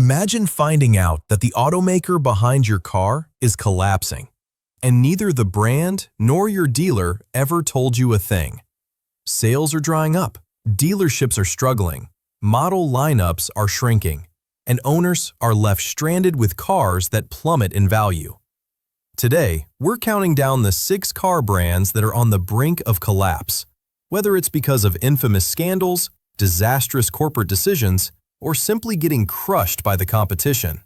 Imagine finding out that the automaker behind your car is collapsing, and neither the brand nor your dealer ever told you a thing. Sales are drying up, dealerships are struggling, model lineups are shrinking, and owners are left stranded with cars that plummet in value. Today, we're counting down the 6 car brands that are on the brink of collapse, whether it's because of infamous scandals, disastrous corporate decisions, or simply getting crushed by the competition.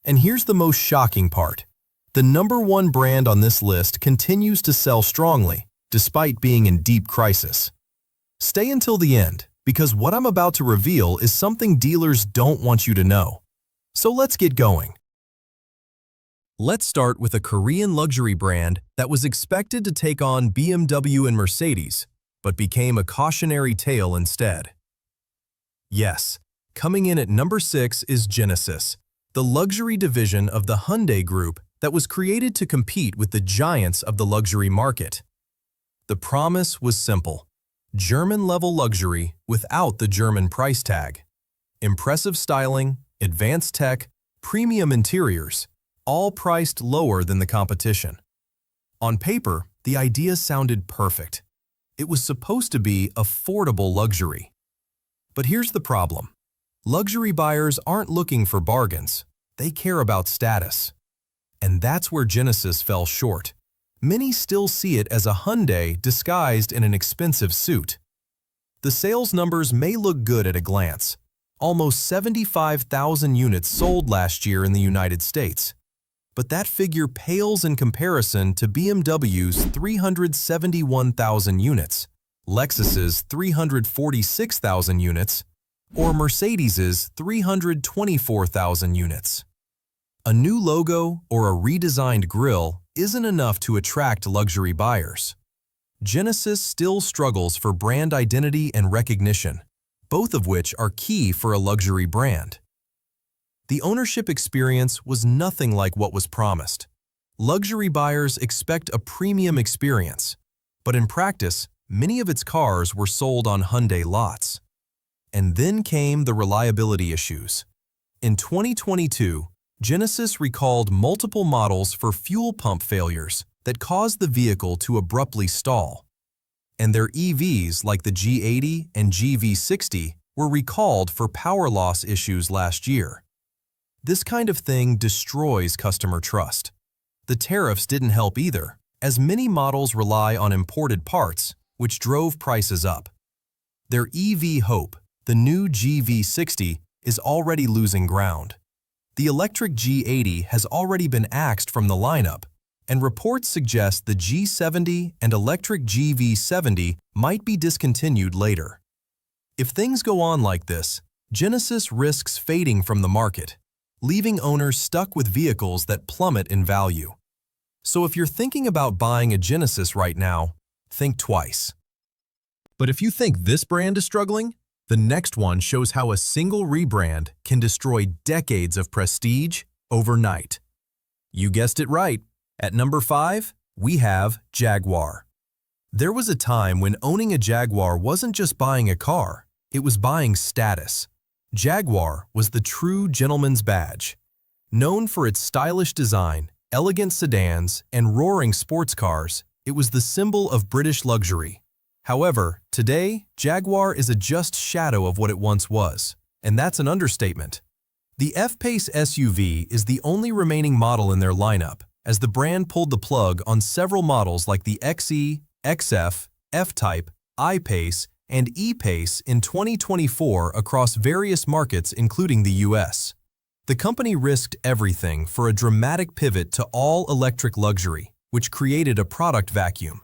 And here's the most shocking part. The #1 brand on this list continues to sell strongly, despite being in deep crisis. Stay until the end, because what I'm about to reveal is something dealers don't want you to know. So let's get going. Let's start with a Korean luxury brand that was expected to take on BMW and Mercedes, but became a cautionary tale instead. Yes, coming in at number 6 is Genesis, the luxury division of the Hyundai Group that was created to compete with the giants of the luxury market. The promise was simple: German-level luxury without the German price tag. Impressive styling, advanced tech, premium interiors, all priced lower than the competition. On paper, the idea sounded perfect. It was supposed to be affordable luxury. But here's the problem. Luxury buyers aren't looking for bargains. They care about status. And that's where Genesis fell short. Many still see it as a Hyundai disguised in an expensive suit. The sales numbers may look good at a glance. Almost 75,000 units sold last year in the United States. But that figure pales in comparison to BMW's 371,000 units, Lexus's 346,000 units, or Mercedes's 324,000 units. A new logo or a redesigned grille isn't enough to attract luxury buyers. Genesis still struggles for brand identity and recognition, both of which are key for a luxury brand. The ownership experience was nothing like what was promised. Luxury buyers expect a premium experience, but in practice, many of its cars were sold on Hyundai lots. And then came the reliability issues. In 2022, Genesis recalled multiple models for fuel pump failures that caused the vehicle to abruptly stall. And their EVs like the G80 and GV60 were recalled for power loss issues last year. This kind of thing destroys customer trust. The tariffs didn't help either, as many models rely on imported parts, which drove prices up. Their EV hope, the new GV60, is already losing ground. The electric G80 has already been axed from the lineup, and reports suggest the G70 and electric GV70 might be discontinued later. If things go on like this, Genesis risks fading from the market, leaving owners stuck with vehicles that plummet in value. So if you're thinking about buying a Genesis right now, think twice. But if you think this brand is struggling, the next one shows how a single rebrand can destroy decades of prestige overnight. You guessed it right. At number 5, we have Jaguar. There was a time when owning a Jaguar wasn't just buying a car, it was buying status. Jaguar was the true gentleman's badge. Known for its stylish design, elegant sedans, and roaring sports cars, it was the symbol of British luxury. However, today, Jaguar is a just shadow of what it once was, and that's an understatement. The F-Pace SUV is the only remaining model in their lineup, as the brand pulled the plug on several models like the XE, XF, F-Type, I-Pace, and E-Pace in 2024 across various markets including the US. The company risked everything for a dramatic pivot to all-electric luxury, which created a product vacuum.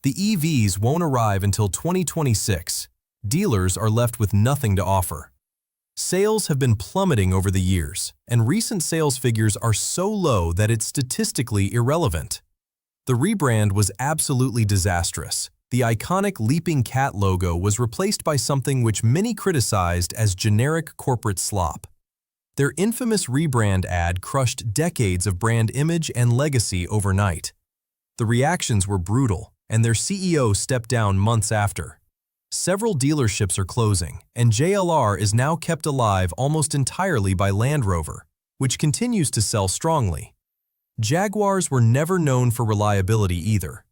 The EVs won't arrive until 2026. Dealers are left with nothing to offer. Sales have been plummeting over the years, and recent sales figures are so low that it's statistically irrelevant. The rebrand was absolutely disastrous. The iconic leaping cat logo was replaced by something which many criticized as generic corporate slop. Their infamous rebrand ad crushed decades of brand image and legacy overnight. The reactions were brutal, and their CEO stepped down months after. Several dealerships are closing, and JLR is now kept alive almost entirely by Land Rover, which continues to sell strongly. Jaguars were never known for reliability either.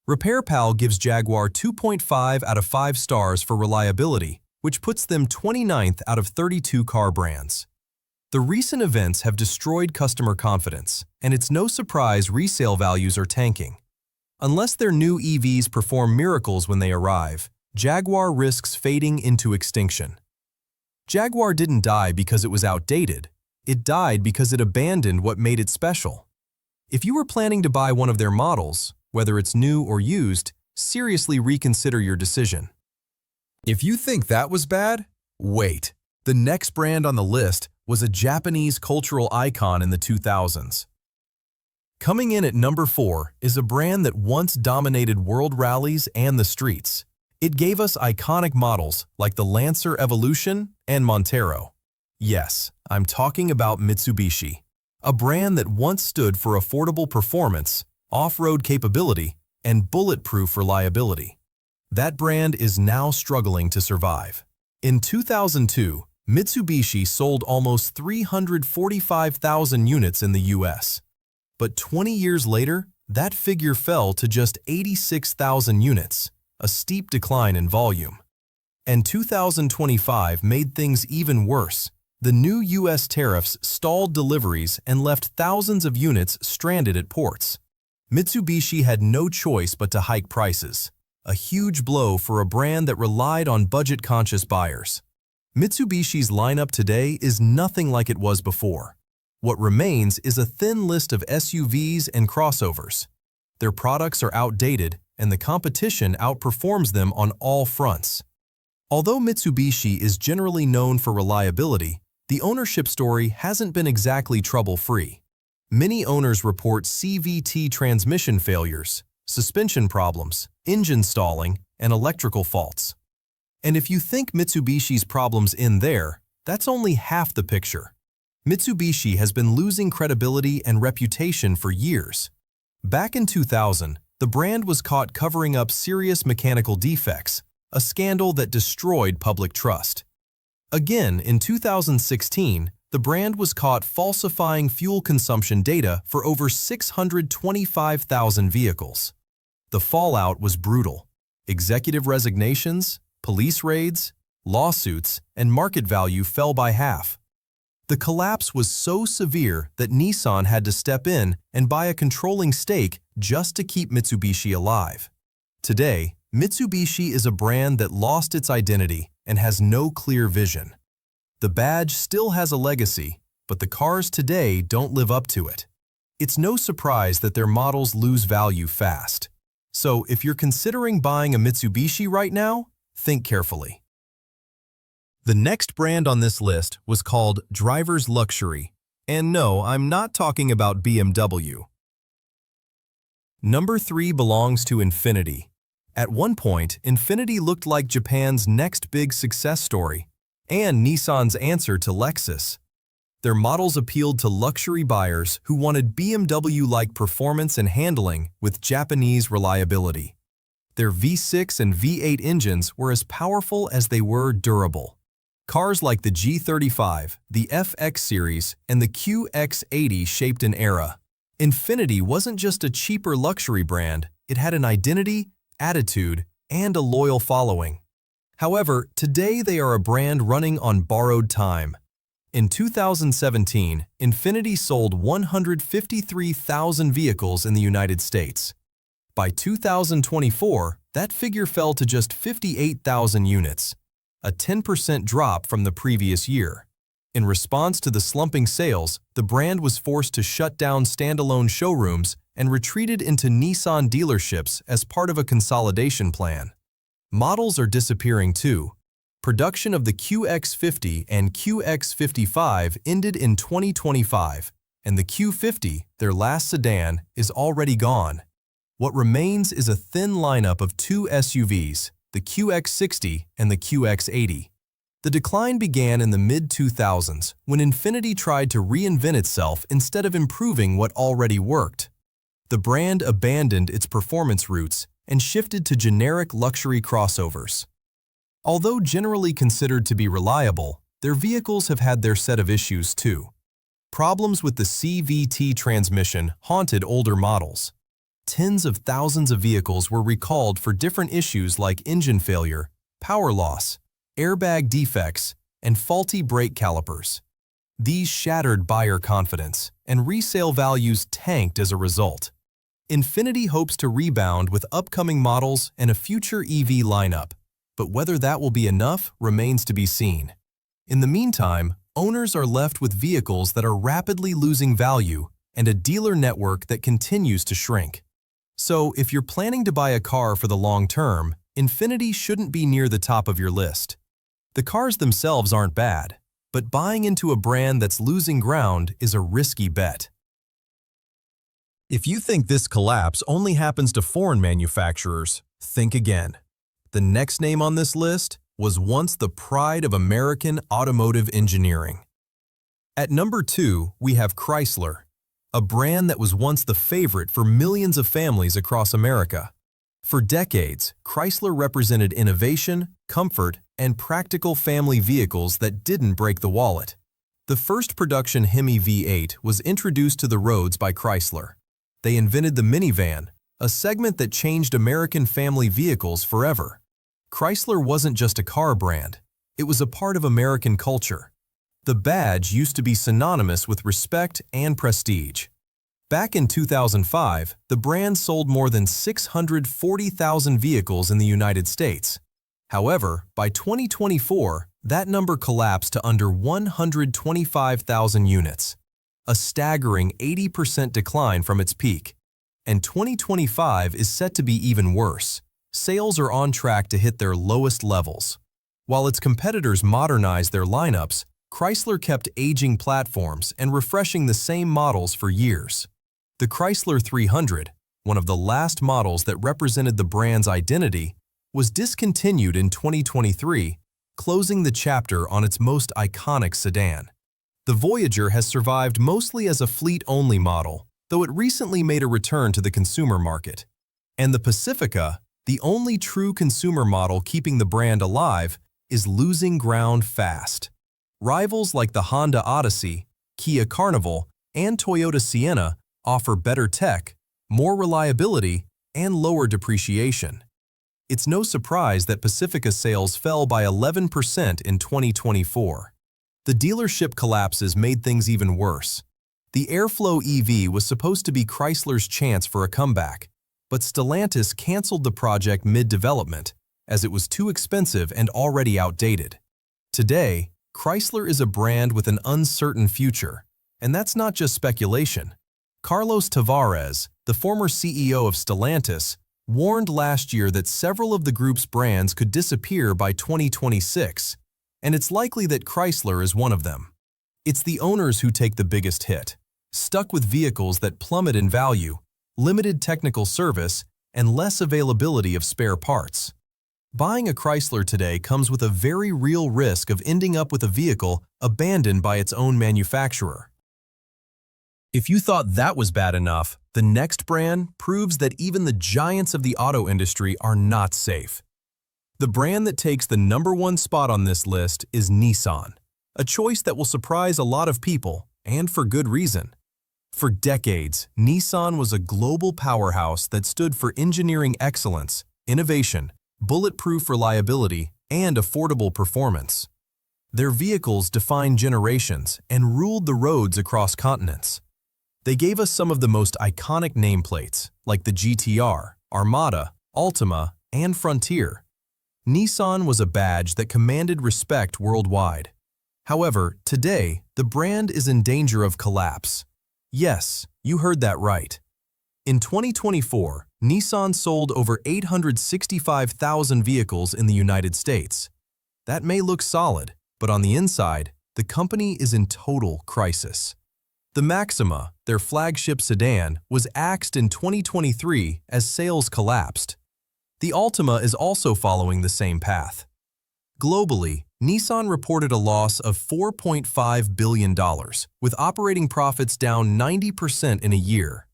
RepairPal gives Jaguar 2.5 out of 5 stars for reliability, which puts them 29th out of 32 car brands. The recent events have destroyed customer confidence, and it's no surprise resale values are tanking. Unless their new EVs perform miracles when they arrive, Jaguar risks fading into extinction. Jaguar didn't die because it was outdated. It died because it abandoned what made it special. If you were planning to buy one of their models, whether it's new or used, seriously reconsider your decision. If you think that was bad, wait. The next brand on the list was a Japanese cultural icon in the 2000s. Coming in at number 4 is a brand that once dominated world rallies and the streets. It gave us iconic models like the Lancer Evolution and Montero. Yes, I'm talking about Mitsubishi, a brand that once stood for affordable performance, off-road capability, and bulletproof reliability. That brand is now struggling to survive. In 2002, Mitsubishi sold almost 345,000 units in the US. But 20 years later, that figure fell to just 86,000 units, a steep decline in volume. And 2025 made things even worse. The new US tariffs stalled deliveries and left thousands of units stranded at ports. Mitsubishi had no choice but to hike prices, a huge blow for a brand that relied on budget-conscious buyers. Mitsubishi's lineup today is nothing like it was before. What remains is a thin list of SUVs and crossovers. Their products are outdated, and the competition outperforms them on all fronts. Although Mitsubishi is generally known for reliability, the ownership story hasn't been exactly trouble-free. Many owners report CVT transmission failures, suspension problems, engine stalling, and electrical faults. And if you think Mitsubishi's problems end there, that's only half the picture. Mitsubishi has been losing credibility and reputation for years. Back in 2000, the brand was caught covering up serious mechanical defects, a scandal that destroyed public trust. Again, in 2016, the brand was caught falsifying fuel consumption data for over 625,000 vehicles. The fallout was brutal. Executive resignations, police raids, lawsuits, and market value fell by half. The collapse was so severe that Nissan had to step in and buy a controlling stake just to keep Mitsubishi alive. Today, Mitsubishi is a brand that lost its identity and has no clear vision. The badge still has a legacy, but the cars today don't live up to it. It's no surprise that their models lose value fast. So if you're considering buying a Mitsubishi right now, think carefully. The next brand on this list was called Driver's Luxury. And no, I'm not talking about BMW. Number 3 belongs to Infiniti. At one point, Infiniti looked like Japan's next big success story, and Nissan's answer to Lexus. Their models appealed to luxury buyers who wanted BMW-like performance and handling with Japanese reliability. Their V6 and V8 engines were as powerful as they were durable. Cars like the G35, the FX series, and the QX80 shaped an era. Infiniti wasn't just a cheaper luxury brand, it had an identity, attitude, and a loyal following. However, today they are a brand running on borrowed time. In 2017, Infiniti sold 153,000 vehicles in the United States. By 2024, that figure fell to just 58,000 units, a 10% drop from the previous year. In response to the slumping sales, the brand was forced to shut down standalone showrooms and retreated into Nissan dealerships as part of a consolidation plan. Models are disappearing too. Production of the QX50 and QX55 ended in 2025, and the Q50, their last sedan, is already gone. What remains is a thin lineup of 2 SUVs, the QX60 and the QX80. The decline began in the mid-2000s when Infiniti tried to reinvent itself instead of improving what already worked. The brand abandoned its performance roots and shifted to generic luxury crossovers. Although generally considered to be reliable, their vehicles have had their set of issues too. Problems with the CVT transmission haunted older models. Tens of thousands of vehicles were recalled for different issues like engine failure, power loss, airbag defects, and faulty brake calipers. These shattered buyer confidence, and resale values tanked as a result. Infiniti hopes to rebound with upcoming models and a future EV lineup, but whether that will be enough remains to be seen. In the meantime, owners are left with vehicles that are rapidly losing value and a dealer network that continues to shrink. So, if you're planning to buy a car for the long term, Infiniti shouldn't be near the top of your list. The cars themselves aren't bad, but buying into a brand that's losing ground is a risky bet. If you think this collapse only happens to foreign manufacturers, think again. The next name on this list was once the pride of American automotive engineering. At number 2, we have Chrysler, a brand that was once the favorite for millions of families across America. For decades, Chrysler represented innovation, comfort, and practical family vehicles that didn't break the wallet. The first production Hemi V8 was introduced to the roads by Chrysler. They invented the minivan, a segment that changed American family vehicles forever. Chrysler wasn't just a car brand, it was a part of American culture. The badge used to be synonymous with respect and prestige. Back in 2005, the brand sold more than 640,000 vehicles in the United States. However, by 2024, that number collapsed to under 125,000 units, a staggering 80% decline from its peak. And 2025 is set to be even worse. Sales are on track to hit their lowest levels. While its competitors modernized their lineups, Chrysler kept aging platforms and refreshing the same models for years. The Chrysler 300, one of the last models that represented the brand's identity, was discontinued in 2023, closing the chapter on its most iconic sedan. The Voyager has survived mostly as a fleet-only model, though it recently made a return to the consumer market. And the Pacifica, the only true consumer model keeping the brand alive, is losing ground fast. Rivals like the Honda Odyssey, Kia Carnival, and Toyota Sienna offer better tech, more reliability, and lower depreciation. It's no surprise that Pacifica sales fell by 11% in 2024. The dealership collapses made things even worse. The Airflow EV was supposed to be Chrysler's chance for a comeback, but Stellantis canceled the project mid-development as it was too expensive and already outdated. Today, Chrysler is a brand with an uncertain future, and that's not just speculation. Carlos Tavares, the former CEO of Stellantis, warned last year that several of the group's brands could disappear by 2026, and it's likely that Chrysler is one of them. It's the owners who take the biggest hit, stuck with vehicles that plummet in value, limited technical service, and less availability of spare parts. Buying a Chrysler today comes with a very real risk of ending up with a vehicle abandoned by its own manufacturer. If you thought that was bad enough, the next brand proves that even the giants of the auto industry are not safe. The brand that takes the #1 spot on this list is Nissan, a choice that will surprise a lot of people, and for good reason. For decades, Nissan was a global powerhouse that stood for engineering excellence, innovation, bulletproof reliability, and affordable performance. Their vehicles defined generations and ruled the roads across continents. They gave us some of the most iconic nameplates, like the GTR, Armada, Altima, and Frontier. Nissan was a badge that commanded respect worldwide. However, today, the brand is in danger of collapse. Yes, you heard that right. In 2024, Nissan sold over 865,000 vehicles in the United States. That may look solid, but on the inside, the company is in total crisis. The Maxima, their flagship sedan, was axed in 2023 as sales collapsed. The Altima is also following the same path. Globally, Nissan reported a loss of $4.5 billion, with operating profits down 90% in a year.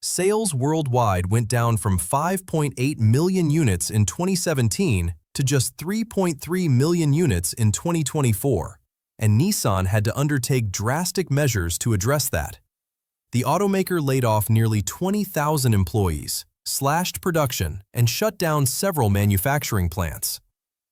Sales worldwide went down from 5.8 million units in 2017 to just 3.3 million units in 2024, and Nissan had to undertake drastic measures to address that. The automaker laid off nearly 20,000 employees, slashed production, and shut down several manufacturing plants.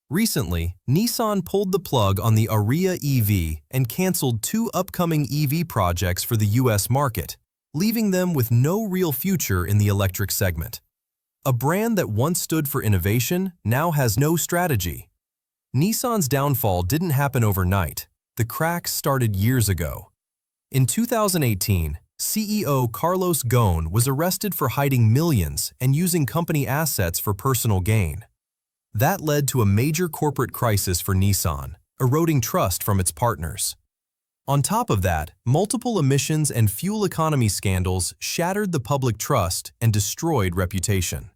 Recently, Nissan pulled the plug on the Ariya EV and canceled 2 upcoming EV projects for the US market, leaving them with no real future in the electric segment. A brand that once stood for innovation now has no strategy. Nissan's downfall didn't happen overnight. The cracks started years ago. In 2018, CEO Carlos Ghosn was arrested for hiding millions and using company assets for personal gain. That led to a major corporate crisis for Nissan, eroding trust from its partners. On top of that, multiple emissions and fuel economy scandals shattered the public trust and destroyed reputation.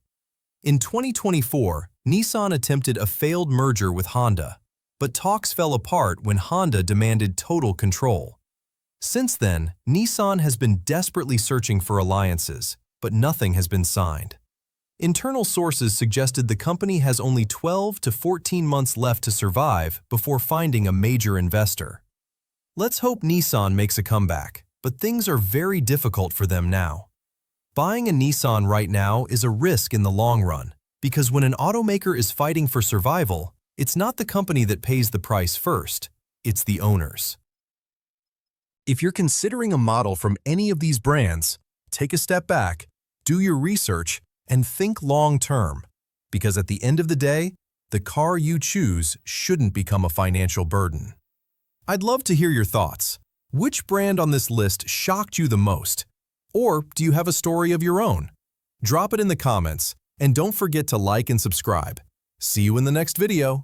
In 2024, Nissan attempted a failed merger with Honda, but talks fell apart when Honda demanded total control. Since then, Nissan has been desperately searching for alliances, but nothing has been signed. Internal sources suggested the company has only 12 to 14 months left to survive before finding a major investor. Let's hope Nissan makes a comeback, but things are very difficult for them now. Buying a Nissan right now is a risk in the long run, because when an automaker is fighting for survival, it's not the company that pays the price first, it's the owners. If you're considering a model from any of these brands, take a step back, do your research, and think long-term, because at the end of the day, the car you choose shouldn't become a financial burden. I'd love to hear your thoughts. Which brand on this list shocked you the most? Or do you have a story of your own? Drop it in the comments, and don't forget to like and subscribe. See you in the next video.